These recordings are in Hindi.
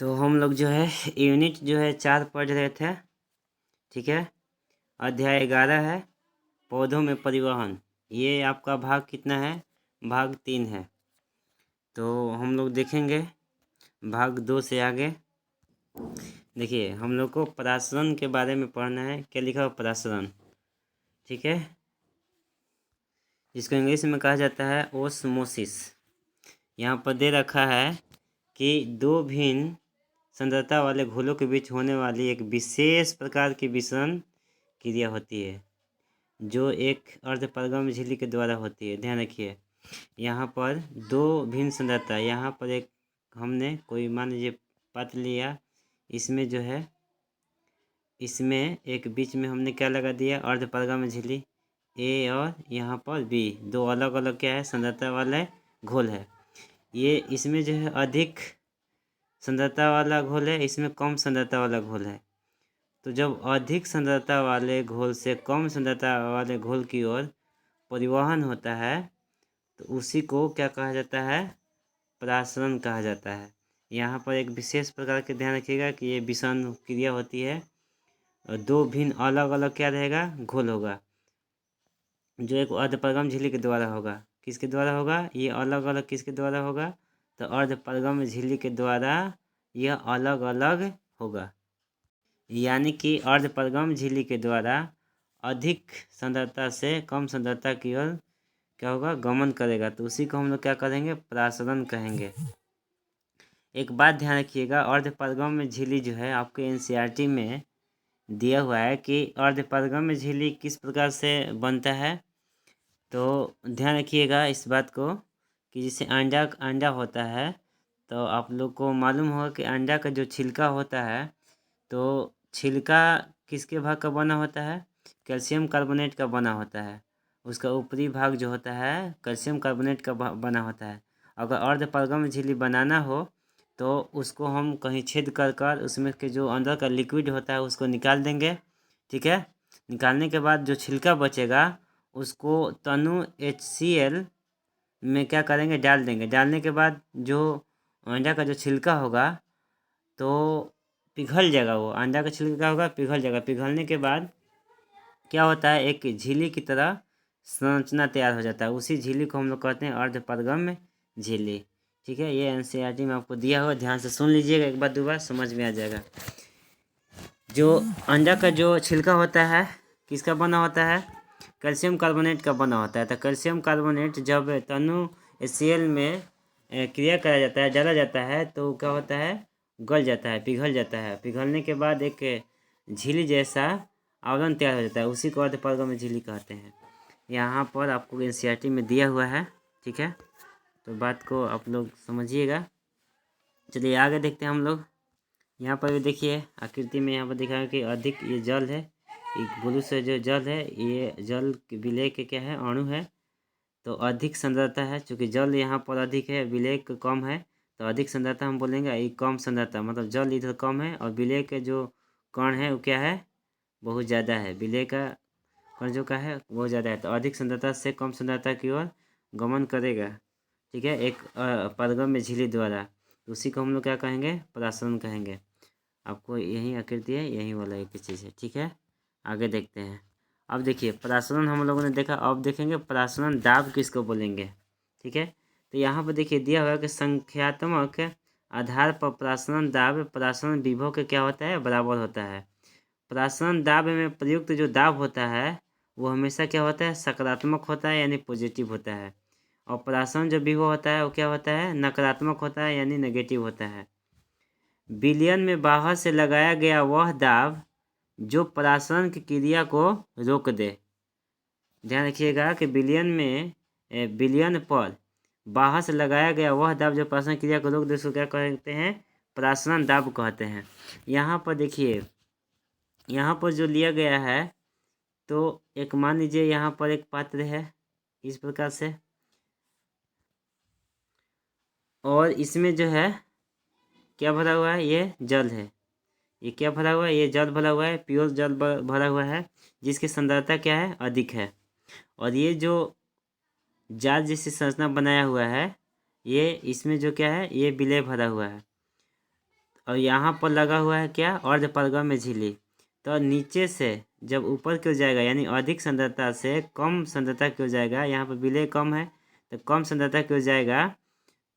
तो हम लोग जो है यूनिट जो है 4 पढ़ रहे थे, ठीक है। अध्याय 11 है पौधों में परिवहन। ये आपका भाग कितना है? भाग 3 है। तो हम लोग देखेंगे भाग 2 से आगे। देखिए हम लोग को परासरण के बारे में पढ़ना है। क्या लिखा हुआ? परासरण, ठीक है, जिसको इंग्लिश में कहा जाता है ओस्मोसिस। यहाँ पर दे रखा है कि दो भिन्न सांद्रता वाले घोलों के बीच होने वाली एक विशेष प्रकार की विसरण क्रिया होती है जो एक अर्धपरगम झिल्ली के द्वारा होती है। ध्यान रखिए, यहाँ पर दो भिन्न सांद्रता, यहाँ पर एक हमने कोई मान लीजिए पात्र लिया, इसमें जो है इसमें एक बीच में हमने क्या लगा दिया? अर्धपरगम झिल्ली ए, और यहाँ पर बी, दो अलग अलग क्या है? सांद्रता वाले घोल है। ये इसमें जो है अधिक सांद्रता वाला घोल है, इसमें कम सांद्रता वाला घोल है। तो जब अधिक सांद्रता वाले घोल से कम सांद्रता वाले घोल की ओर परिवहन होता है तो उसी को क्या कहा जाता है? परासरण कहा जाता है। यहाँ पर एक विशेष प्रकार के ध्यान रखिएगा कि ये विषम क्रिया होती है और दो भिन्न अलग अलग क्या रहेगा? घोल होगा, जो एक अर्धपरगम झिल्ली के द्वारा होगा। किसके द्वारा होगा? ये अलग अलग किसके द्वारा होगा? तो अर्धपरगम झिल्ली के द्वारा यह अलग अलग होगा। यानी कि अर्धपरगम झिल्ली के द्वारा अधिक सांद्रता से कम सांद्रता की ओर क्या होगा? गमन करेगा। तो उसी को हम लोग क्या करेंगे? परासरण कहेंगे। एक बात ध्यान रखिएगा, अर्धपरगम झिल्ली जो है आपके एनसीईआरटी में दिया हुआ है कि अर्धपरगम झिल्ली किस प्रकार से बनता है। तो ध्यान रखिएगा इस बात को कि जैसे अंडा होता है, तो आप लोग को मालूम होगा कि अंडा का जो छिलका होता है, तो छिलका किसके भाग का बना होता है? कैल्शियम कार्बोनेट का बना होता है। उसका ऊपरी भाग जो होता है कैल्शियम कार्बोनेट का बना होता है। अगर अर्धपरगम झिल्ली बनाना हो तो उसको हम कहीं छेद कर कर उसमें के जो अंदर का लिक्विड होता है उसको निकाल देंगे, ठीक है। निकालने के बाद जो छिलका बचेगा उसको तनु HCl में क्या करेंगे? डाल देंगे। डालने के बाद जो अंडा का जो छिलका होगा तो पिघल जाएगा। वो अंडा का छिलका क्या होगा? पिघल जाएगा। पिघलने के बाद क्या होता है? एक झिल्ली की तरह संरचना तैयार हो जाता है। उसी झिल्ली को हम लोग कहते हैं अर्धपरगम झिल्ली, ठीक है। ये एनसीईआरटी में आपको दिया हुआ, ध्यान से सुन लीजिएगा, एक बार दो बार समझ में आ जाएगा। जो अंडा का जो छिलका होता है किसका बना होता है? कैल्शियम कार्बोनेट का बना होता है। तो कैल्शियम कार्बोनेट जब तनु HCl में क्रिया कराया जाता है, डाला जाता है, तो क्या होता है? गल जाता है, पिघल जाता है। पिघलने के बाद एक झिल्ली जैसा आवरण तैयार हो जाता है, उसी को अर्धपरगम झिल्ली कहते हैं। यहाँ पर आपको एनसीईआरटी में दिया हुआ है, ठीक है। तो बात को आप लोग समझिएगा। चलिए आगे देखते हैं हम लोग। यहाँ पर भी देखिए आकृति में यहाँ पर दिखा है कि अधिक ये जल है, एक ब्लू से जो जल है ये जल विलेय के क्या है? अणु है। तो अधिक सांद्रता है, चूँकि जल यहाँ पर अधिक है, विलेय कम है, तो अधिक सांद्रता हम बोलेंगे। ये कम सांद्रता मतलब जल इधर कम है और विलेय के जो कण है वो क्या है? बहुत ज़्यादा है। विलेय का कण जो का है बहुत ज़्यादा है, तो अधिक सांद्रता से कम सांद्रता की ओर गमन करेगा, ठीक है, एक परगम में झिल्ली द्वारा। तो उसी को हम लोग क्या कहेंगे? परासरण कहेंगे। आपको यही आकृति है, यही वाला एक चीज़ है, ठीक है। आगे देखते हैं। अब देखिए परासरण हम लोगों ने देखा, अब देखेंगे परासरण दाब किसको बोलेंगे, ठीक है। तो यहाँ पर देखिए दिया हुआ है कि संख्यात्मक आधार पर परासरण दाब परासरण विभव के क्या होता है? बराबर होता है। परासरण दाब में प्रयुक्त जो दाब होता है वो हमेशा क्या होता है? सकारात्मक होता है, यानी पॉजिटिव होता है। और परासरण जो विभव होता है वो क्या होता है? नकारात्मक होता है, यानी नेगेटिव होता है। विलयन में बाहर से लगाया गया वह दाब जो परासरण की क्रिया को रोक दे। ध्यान रखिएगा कि विलयन पर बाहर से लगाया गया वह दाब जो परासरण क्रिया को रोक दे उसको क्या कहते हैं? परासरण दाब कहते हैं। यहाँ पर देखिए, यहाँ पर जो लिया गया है, तो एक मान लीजिए यहाँ पर एक पात्र है इस प्रकार से, और इसमें जो है क्या भरा हुआ है? ये जल है। ये क्या भरा हुआ है? ये जल भरा हुआ है, प्योर जल भरा हुआ है, जिसकी सांद्रता क्या है? अधिक है। और ये जो जाल जैसी संरचना बनाया हुआ है, ये इसमें जो क्या है? ये विलेय भरा हुआ है। और यहाँ पर लगा हुआ है क्या, अर्धपरगम झिल्ली। तो नीचे से जब ऊपर की ओर जाएगा यानी अधिक सांद्रता से कम सांद्रता की ओर जाएगा, यहाँ पर विलेय कम है तो कम सांद्रता की ओर जाएगा,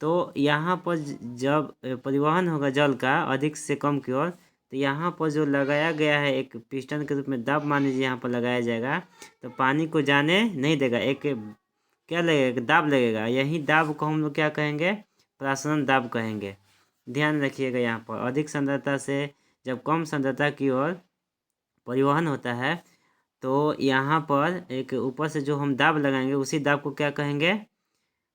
तो यहाँ पर जब परिवहन होगा जल का अधिक से कम की ओर, तो यहाँ पर जो लगाया गया है एक पिस्टन के रूप में दाब मान लीजिए यहाँ पर लगाया जाएगा, तो पानी को जाने नहीं देगा। एक क्या लगेगा, दाब लगेगा। यही दाब को हम लोग क्या कहेंगे, प्रासरण दाब कहेंगे। ध्यान रखिएगा, यहाँ पर अधिक सांद्रता से जब कम सांद्रता की ओर परिवहन होता है, तो यहाँ पर एक ऊपर से जो हम दाब लगाएंगे उसी दाब को क्या कहेंगे,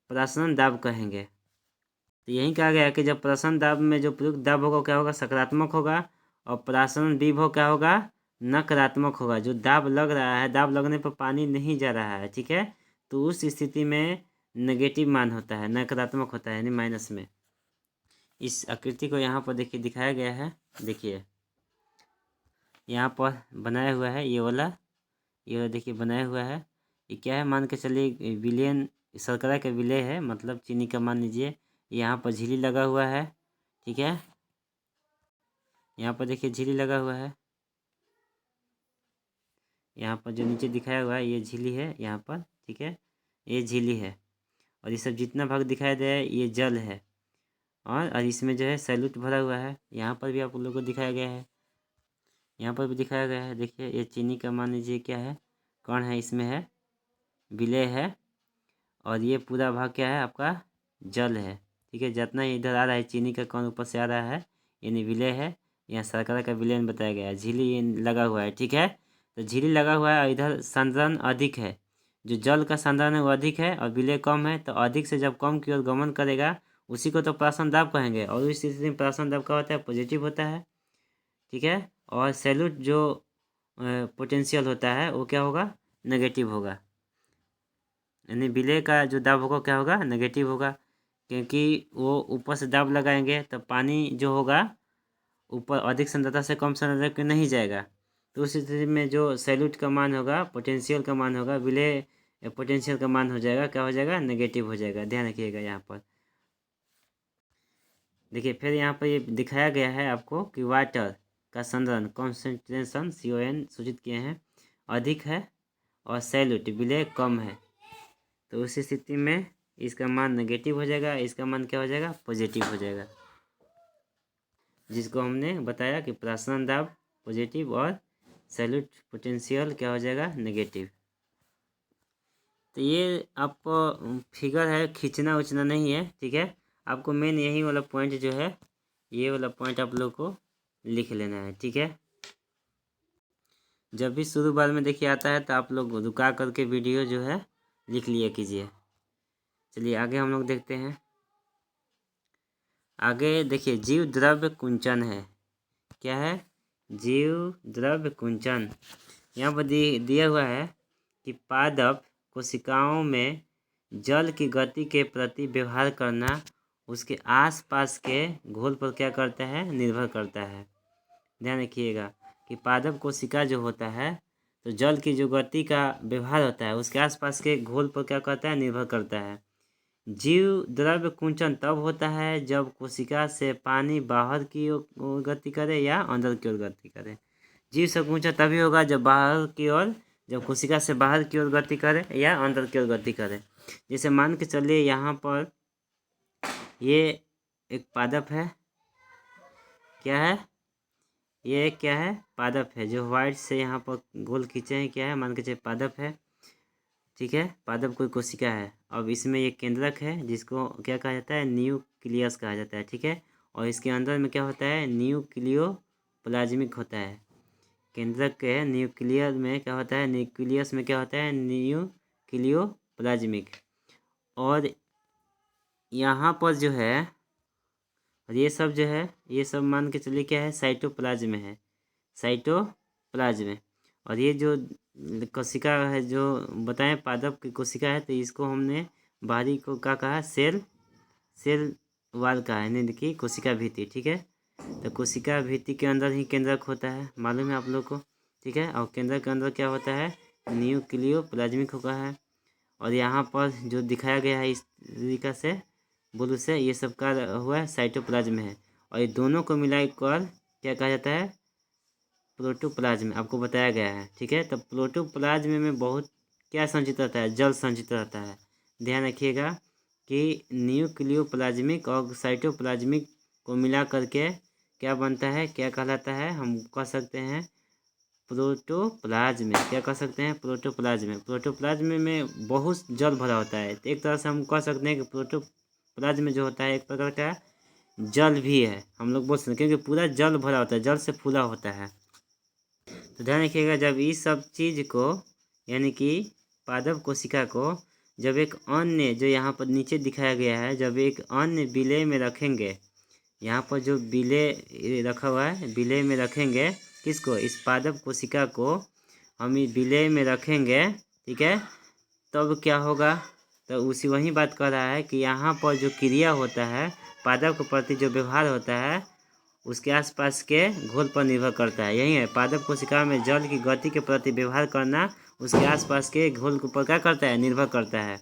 प्रासरण दाब कहेंगे। तो यही कहा गया कि जब प्रासरण दाब में जो प्रयुक्त दाब होगा क्या होगा, सकारात्मक होगा, और प्रासरण विभव क्या होगा, नकारात्मक होगा। जो दाब लग रहा है, दाब लगने पर पानी नहीं जा रहा है, ठीक है, तो उस स्थिति में नेगेटिव मान होता है, नकारात्मक होता है यानी माइनस में। इस आकृति को यहाँ पर देखिए दिखाया गया है। देखिए यहाँ पर बनाया हुआ है ये वाला देखिए बनाया हुआ है। ये क्या है, मान के चलिए विलेन शर्करा का विलेय है, मतलब चीनी का मान लीजिए। यहाँ पर झिल्ली लगा हुआ है, ठीक है, यहाँ पर देखिए झिल्ली लगा हुआ है। यहाँ पर जो नीचे दिखाया हुआ है ये झिल्ली है यहाँ पर, ठीक है, ये झिल्ली है। और ये सब जितना भाग दिखाई दे रहा है ये जल है, और इसमें जो है सैल्यूट भरा हुआ है। यहाँ पर भी आप लोगों को दिखाया गया है, यहाँ पर भी दिखाया गया है। देखिए ये चीनी का मान लीजिए क्या है, कण है, इसमें है, विलेय है, और ये पूरा भाग क्या है आपका, जल है, ठीक है। जितना इधर आ रहा है चीनी का कण ऊपर से आ रहा है यानी विलेय है। यहाँ शर्करा का विलयन बताया गया है। झिल्ली ये लगा हुआ है, ठीक है, तो झिल्ली लगा हुआ है और इधर सांद्रण अधिक है। जो जल का सांद्रण है वो अधिक है और विलेय कम है, तो अधिक से जब कम की ओर गमन करेगा उसी को तो प्रासन दाब कहेंगे। और इस स्थिति में प्रासन दाब का होता है, पॉजिटिव होता है, ठीक है। और सैल्यूट जो पोटेंशियल होता है वो क्या होगा, नेगेटिव होगा, यानी विलेय का जो दाब होगा क्या होगा, नेगेटिव होगा, क्योंकि वो ऊपर से दाब लगाएंगे तो पानी जो होगा ऊपर अधिक सांद्रता से कम सांद्रता के नहीं जाएगा। तो उस स्थिति में जो सैल्यूट का मान होगा, पोटेंशियल का मान होगा, विलेय पोटेंशियल का मान हो जाएगा, क्या हो जाएगा, नेगेटिव हो जाएगा। ध्यान रखिएगा यहाँ पर। देखिए फिर यहाँ पर ये दिखाया गया है आपको कि वाटर का सांद्रण कॉन्सेंट्रेशन CON सूचित किए हैं अधिक है और सैल्यूट विलेय कम है। तो उस स्थिति में इसका मान नेगेटिव हो जाएगा, इसका मान क्या हो जाएगा, पॉजिटिव हो जाएगा, जिसको हमने बताया कि प्रासरण दाब पॉजिटिव और सैल्यूट पोटेंशियल क्या हो जाएगा, नेगेटिव। तो ये आपको फिगर है, खींचना उचना नहीं है, ठीक है। आपको मेन यही वाला पॉइंट जो है, ये वाला पॉइंट आप लोग को लिख लेना है, ठीक है। जब भी शुरू बार में देखिए आता है तो आप लोग रुका करके वीडियो जो है लिख लिया कीजिए। चलिए आगे हम लोग देखते हैं। आगे देखिए जीव द्रव्य कुंचन है, क्या है, जीव द्रव्य कुंचन। यहाँ पर दिया हुआ है कि पादप कोशिकाओं में जल की गति के प्रति व्यवहार करना उसके आसपास के घोल पर क्या करता है, निर्भर करता है। ध्यान रखिएगा कि पादप कोशिका जो होता है तो जल की जो गति का व्यवहार होता है उसके आसपास के घोल पर क्या करता है, निर्भर करता है। जीव द्रव्य कुंचन तब होता है जब कोशिका से पानी बाहर की ओर गति करे या अंदर की ओर गति करे। जीव संकुचन तभी होगा जब बाहर की ओर, जब कोशिका से बाहर की ओर गति करे या अंदर की ओर गति करे। जैसे मान के चलिए यहाँ पर ये एक पादप है, क्या है, ये क्या है, पादप है, जो व्हाइट से यहाँ पर गोल खींचे हैं, क्या है, मान के चलिए पादप है, ठीक है। पादप कोई कोशिका है। अब इसमें एक केंद्रक है जिसको क्या कहा जाता है, न्यूक्लियस कहा जाता है, ठीक है। और इसके अंदर में क्या होता है, न्यूक्लियोप्लाज्मिक होता है। केंद्रक के न्यूक्लियर में क्या होता है, न्यूक्लियस में क्या होता है, न्यूक्लियोप्लाज्मिक। और यहाँ पर जो है, और ये सब जो है, ये सब मान के चलिए क्या है, साइटोप्लाज्म है, साइटोप्लाज्म। और ये जो कोशिका है जो बताएं पादप की कोशिका है, तो इसको हमने बाहरी को क्या कहा, सेल वाल कहा है, नहीं कि कोशिका भित्ति, ठीक है। तो कोशिका भित्ति के अंदर ही केंद्रक होता है, मालूम है आप लोग को, ठीक है। और केंद्रक के अंदर क्या होता है, न्यूक्लियोप्लाज्मिक होता है। और यहाँ पर जो दिखाया गया है इस तरीका से ब्लू से, ये सब का हुआ है साइटोप्लाज्म है। और ये दोनों को मिलाकर क्या कहा जाता है, प्रोटोप्लाज्म, आपको बताया गया है। ठीक है, तो प्रोटोप्लाज्म में बहुत क्या संचित रहता है, जल संचित रहता है। ध्यान रखिएगा कि न्यूक्लियोप्लाज्मिक और साइटोप्लाज्मिक को मिला करके क्या बनता है, क्या कहलाता है, हम कह सकते हैं प्रोटोप्लाज्म। क्या कह सकते हैं, प्रोटोप्लाज्म। प्रोटोप्लाज्म में बहुत जल भरा होता है, तो एक तरह से हम कह सकते हैं कि प्रोटोप्लाज्म जो होता है एक प्रकार का जल भी है, हम लोग बोल सकते हैं, क्योंकि पूरा जल भरा होता है, जल से फूला होता है। तो ध्यान रखिएगा, जब इस सब चीज़ को यानी कि पादप कोशिका को जब एक अन्य, जो यहाँ पर नीचे दिखाया गया है, जब एक अन्य विलेय में रखेंगे, यहाँ पर जो विलेय रखा हुआ है, विलेय में रखेंगे किसको, इस पादप कोशिका को हम इस विलेय में रखेंगे। ठीक है, तब क्या होगा, तो उसी वही बात कर रहा है कि यहाँ पर जो क्रिया होता है, पादप के प्रति जो व्यवहार होता है, उसके आसपास के घोल पर निर्भर करता है। यही है, पादप कोशिका में जल की गति के प्रति व्यवहार करना उसके आसपास के घोल के ऊपर क्या करता है, निर्भर करता है।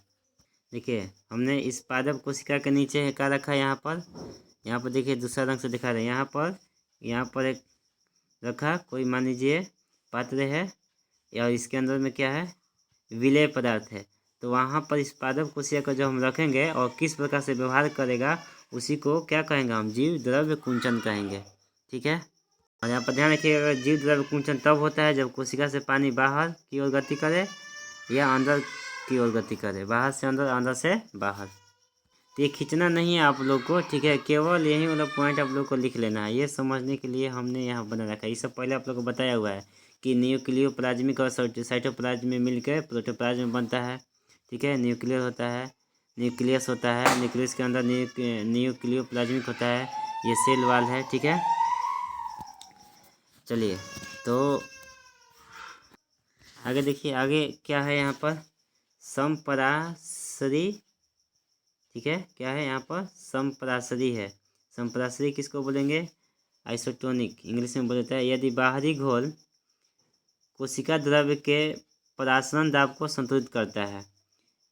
देखिए, हमने इस पादप कोशिका के नीचे क्या रखा है, यहाँ पर देखिए दूसरा रंग से दिखा रहे हैं, यहाँ पर एक रखा, कोई मान लीजिए पात्र है, और इसके अंदर में क्या है, विलेय पदार्थ है। तो वहाँ पर इस पादप कोशिका को जब हम रखेंगे और किस प्रकार से व्यवहार करेगा, उसी को क्या कहेंगे, हम जीव द्रव्य कुंचन कहेंगे। ठीक है, और यहाँ पर ध्यान रखिएगा, जीव द्रव्य कुंचन तब होता है जब कोशिका से पानी बाहर की ओर गति करे या अंदर की ओर गति करे, बाहर से अंदर, अंदर से बाहर। तो ये खींचना नहीं है आप लोग को, ठीक है, केवल यही वाला पॉइंट आप लोग को लिख लेना है, ये समझने के लिए हमने यहाँ बना रखा है। ये सब पहले आप लोग को बताया हुआ है कि न्यूक्लियोप्लाज्मिक और साइटोप्लाज्म में मिलकर प्रोटोप्लाज्म बनता है। ठीक है, न्यूक्लियर होता है, न्यूक्लियस होता है, न्यूक्लियस के अंदर न्यूक्लियोप्लाज्मिक होता है, ये सेल वाल है। ठीक है, चलिए तो आगे देखिए, आगे क्या है यहाँ पर, संपरासरी। ठीक है, क्या है यहाँ पर, संपरासरी है। संपरासरी किसको बोलेंगे, आइसोटोनिक इंग्लिश में बोलता है। यदि बाहरी घोल कोशिका द्रव्य के परासरण दाब को संतुलित करता है।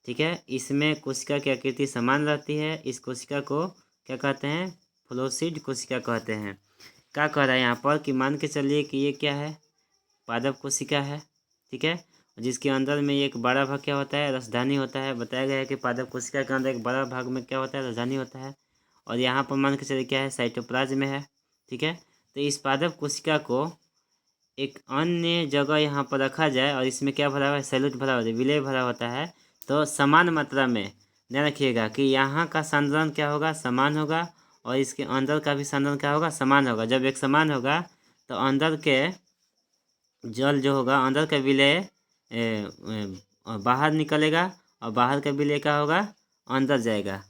ठीक है, इसमें कोशिका की आकृति समान रहती है। इस कोशिका को क्या कहते हैं, फ्लोसीड कोशिका कहते हैं। क्या कह रहा है यहाँ पर कि मान के चलिए कि ये क्या है, पादप कोशिका है। ठीक है, जिसके अंदर में एक बड़ा भाग क्या होता है, रसधानी होता है। बताया गया है कि पादप कोशिका के अंदर एक बड़ा भाग में क्या होता है, रसधानी होता है। और यहाँ पर मान के चलिए क्या है, साइटोप्लाज्म है। ठीक है, तो इस पादप कोशिका को एक अन्य जगह यहाँ पर रखा जाए और इसमें क्या भरा हुआ है, सैल्यूट भरा होता है, विलेय भरा होता है, तो समान मात्रा में ध्यान रखिएगा कि यहाँ का सांद्रण क्या होगा, समान होगा, और इसके अंदर का भी सांद्रण क्या होगा, समान होगा। जब एक समान होगा तो अंदर के जल जो होगा, अंदर का विलेय बाहर निकलेगा और बाहर का विलेय क्या होगा, अंदर जाएगा।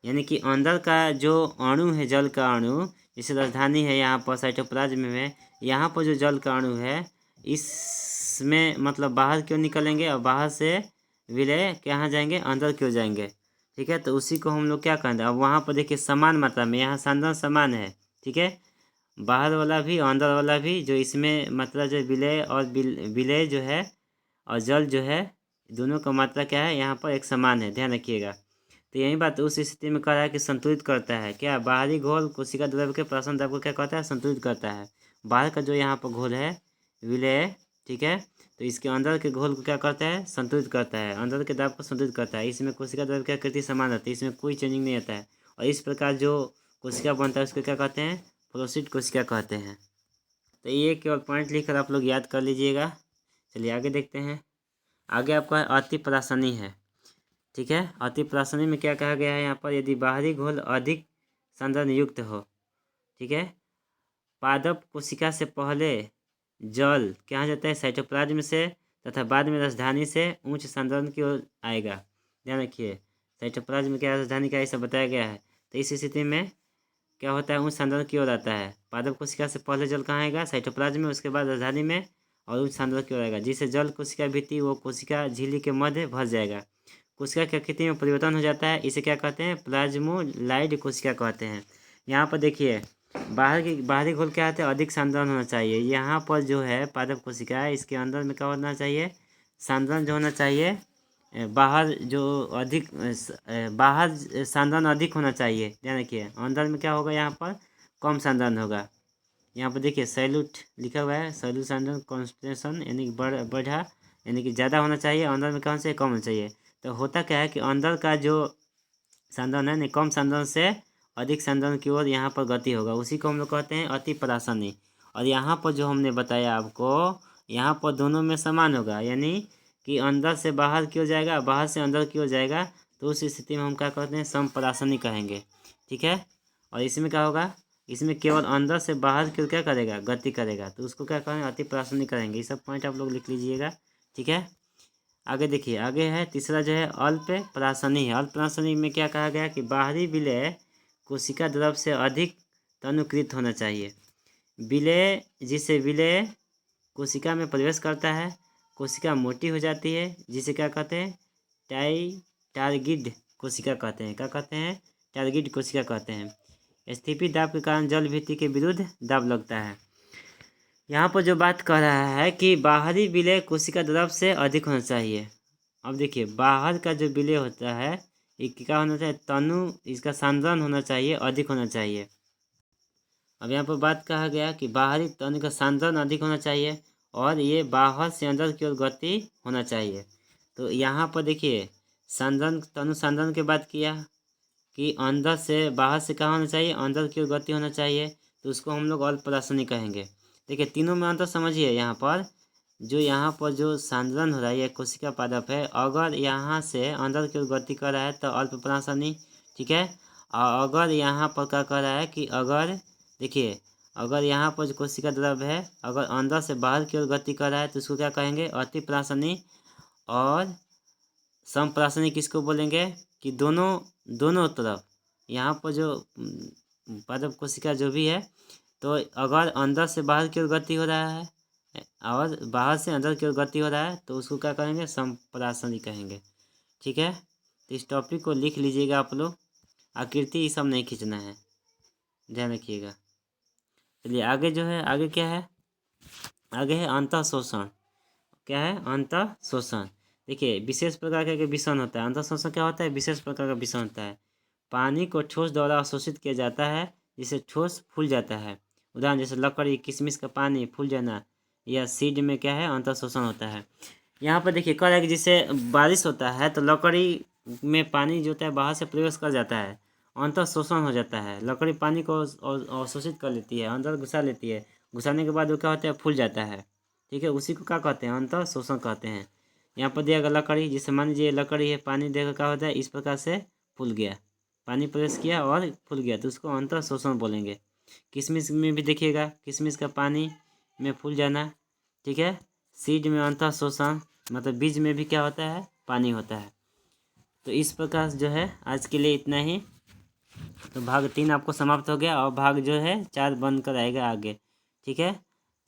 यानी कि अंदर का जो अणु है, जल का अणु, जैसे राजधानी है यहाँ पर साइटोप्लाज्म में, यहाँ पर जो जल का अणु है, इसमें मतलब बाहर क्यों निकलेंगे और बाहर से विलय कहाँ जाएंगे, अंदर क्यों जाएंगे। ठीक है, तो उसी को हम लोग क्या कहेंगे, अब वहाँ पर देखिए समान मात्रा में, यहाँ सांद्रण समान है। ठीक है, बाहर वाला भी अंदर वाला भी, जो इसमें मतलब जो विलय और विलय जो है और जल जो है, दोनों का मात्रा क्या है, यहाँ पर एक समान है। ध्यान रखिएगा, तो यही बात उस स्थिति में कह रहा है कि संतुलित करता है। क्या, बाहरी घोल कोशिका द्रव्य के प्राशन दाब को क्या कहता है, संतुलित करता है। बाहर का जो यहाँ पर घोल है, विलय, ठीक है, तो इसके अंदर के घोल को क्या करता है, संतुलित करता है, अंदर के दाब को संतुलित करता है। इसमें कोशिका द्रव्य की आकृति समान रहती है, इसमें कोई चेंजिंग नहीं आता है। और इस प्रकार जो कोशिका बनता है उसको क्या कहते हैं, फ्लोसीड कोशिका कहते हैं। तो ये केवल पॉइंट लिखकर आप लोग याद कर लीजिएगा। चलिए आगे देखते हैं। आगे आपका अति प्रासनी है। ठीक है, अति प्रासनी में क्या कहा गया है यहाँ पर, यदि बाहरी घोल अधिक सांद्रण युक्त हो। ठीक है, पादप कोशिका से पहले जल क्या जाता है, साइटोप्लाज्म से, तथा बाद में राजधानी से उच्च सांद्रण की ओर आएगा। ध्यान रखिए, साइटोप्लाज्म क्या, राजधानी क्या, ऐसा बताया गया है। तो इस स्थिति में क्या होता है, उच्च सांद्रण की ओर आता है। पादप कोशिका से पहले जल कहाँ आएगा, साइटोप्लाज्म में, उसके बाद राजधानी में, और उच्च सांद्रण की ओर आएगा। जिससे जल कोशिका भी थी वो कोशिका झिल्ली के मध्य भर जाएगा। कोशिका की आकृति में परिवर्तन हो जाता है, इसे क्या कहते हैं, प्लाज्मोलाइड कोशिका कहते हैं। यहाँ पर देखिए, बाहरी घोल क्या होता है, अधिक सांद्रण होना चाहिए। यहाँ पर जो है पादप कोशिका है, इसके अंदर में क्या होना चाहिए, सांद्रण जो होना चाहिए, बाहर जो अधिक बाहर सांद्रण अधिक होना चाहिए। ध्यान रखिए, अंदर में क्या होगा, यहाँ पर कम सांद्रण होगा। यहाँ पर देखिए सैल्यूट लिखा हुआ है, सैल्यूट सांद्रण कॉन्सेंट्रेशन यानी कि बढ़ा यानी कि ज़्यादा होना चाहिए, अंदर में कौन से कम होना चाहिए। तो होता क्या है कि अंदर का जो सांद्रण है, नहीं कम सांद्रण से अधिक सांद्रण की ओर यहाँ पर गति होगा, उसी को हम लोग कहते हैं अति परासनी। और यहाँ पर जो हमने बताया आपको, यहाँ पर दोनों में समान होगा, यानी कि अंदर से बाहर की ओर जाएगा, बाहर से अंदर की ओर जाएगा, तो उस स्थिति में हम क्या कहते हैं, समपरासनी कहेंगे। ठीक है। और इसमें क्या होगा, इसमें केवल अंदर से बाहर की ओर क्या करेगा, गति करेगा, तो उसको क्या करेंगे, अति परासनी करेंगे। ये सब पॉइंट आप लोग लिख लीजिएगा। ठीक है। आगे देखिए, आगे है तीसरा जो है अल्प परासनी है। अल्प परासनी में क्या कहा गया कि बाहरी विलय कोशिका द्रव से अधिक तनुकृत होना चाहिए। विलय, जिससे विलय कोशिका में प्रवेश करता है, कोशिका मोटी हो जाती है, जिसे क्या कहते हैं, टारगेट कोशिका कहते हैं। क्या कहते हैं, टारगेट कोशिका कहते हैं। स्थिति दाब के कारण जल भित्ति के विरुद्ध दाब लगता है। यहाँ पर जो बात कह रहा है कि बाहरी विलय कोशिका द्रव से अधिक होना चाहिए। अब देखिए, बाहर का जो विलय होता है ये क्या होना चाहिए, तनु इसका सांद्रण होना चाहिए, अधिक होना चाहिए। अब यहाँ पर बात कहा गया कि बाहरी तनु का सांद्रण अधिक होना चाहिए और ये बाहर से अंदर की ओर गति होना चाहिए। तो यहाँ पर देखिए, सांद्रण तनु सांद्रण की बात किया कि अंदर से बाहर से कहाँ होना चाहिए, अंदर की ओर गति होना चाहिए, तो उसको हम लोग अल्प परासनी कहेंगे। देखिए, तीनों में अंतर समझिए। यहाँ पर जो सांद्रण हो रहा है, यह कोशिका पादप है, अगर यहाँ से अंदर की ओर गति कर रहा है तो अल्प परासनी। ठीक है। और अगर यहाँ पर क्या कर रहा है कि अगर देखिए, अगर यहाँ पर जो कोशिका द्रव है अगर अंदर से बाहर की ओर गति कर रहा है तो उसको क्या कहेंगे, अति परासनी। और समपरासनी किसको बोलेंगे कि दोनों तरफ यहाँ पर जो पादप कोशिका जो भी है, तो अगर अंदर से बाहर की ओर गति हो रहा है और बाहर से अंदर की ओर गति हो रहा है तो उसको क्या कहेंगे, समपरासनी कहेंगे। ठीक है। तो इस टॉपिक को लिख लीजिएगा आप लोग। आकृति ये सब नहीं खींचना है, ध्यान रखिएगा। चलिए आगे जो है, आगे क्या है, आगे है अंतः शोषण। क्या है, अंतः शोषण। देखिए, विशेष प्रकार का विषण होता है। अंतः शोषण क्या होता है, विशेष प्रकार का विषण होता है। पानी को ठोस द्वारा अवशोषित किया जाता है, जिससे ठोस फूल जाता है। उदाहरण जैसे लकड़ी, किशमिश का पानी फूल जाना, या सीड में क्या है, अंतः शोषण होता है। यहाँ पर देखिए कह रहा है कि जैसे बारिश होता है तो लकड़ी में पानी जो होता है बाहर से प्रवेश कर जाता है, अंतः शोषण हो जाता है। लकड़ी पानी को अवशोषित कर लेती है, अंदर घुसा लेती है, घुसाने के बाद वो क्या होता है, फूल जाता है। ठीक है, उसी को क्या कहते हैं, अंतः शोषण कहते हैं। यहाँ पर दिया गया लकड़ी, जिसे मान लीजिए लकड़ी है, पानी देकर क्या होता है, इस प्रकार से फूल गया, पानी प्रवेश किया और फूल गया, तो उसको अंतः शोषण बोलेंगे। किशमिश में भी देखिएगा, किशमिश का पानी में फूल जाना। ठीक है। सीड में अंतः शोषण, मतलब बीज में भी क्या होता है, पानी होता है। तो इस प्रकार जो है आज के लिए इतना ही। तो भाग 3 आपको समाप्त हो गया और भाग जो है 4 बन कर आएगा आगे। ठीक है।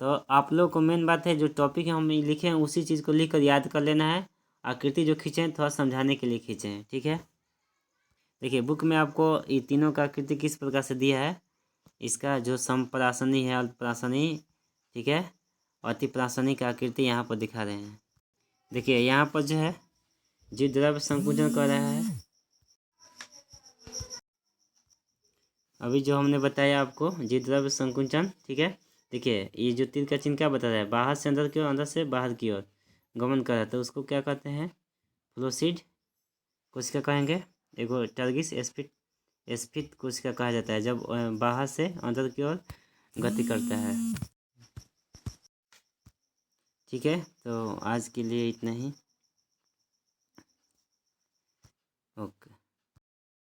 तो आप लोग को मेन बात है, जो टॉपिक हम लिखे हैं उसी चीज़ को लिख कर याद कर लेना है। आकृति जो खींचे हैं थोड़ा समझाने के लिए खींचे हैं। ठीक है। देखिए, बुक में आपको ये तीनों का आकृति किस प्रकार से दिया है, इसका जो समपरासनी है, अल्पपरासनी, ठीक है, अति परासनी का आकृति यहाँ पर दिखा रहे हैं। देखिए, यहाँ पर जो है जीव द्रव्य संकुचन कर रहा है। अभी जो हमने बताया आपको जीव द्रव्य संकुचन। ठीक है। देखिए, ये जो तीर का चिन्ह क्या बता रहा है, बाहर से अंदर की ओर, अंदर से बाहर की ओर गमन कर रहा है, तो उसको क्या कहते हैं, फ्लोसीड कोशिका कहेंगे। एगो टर्गिस स्फीत कोशिका कहा जाता है, जब बाहर से अंदर की ओर गति करता है। ठीक है। तो आज के लिए इतना ही। ओके।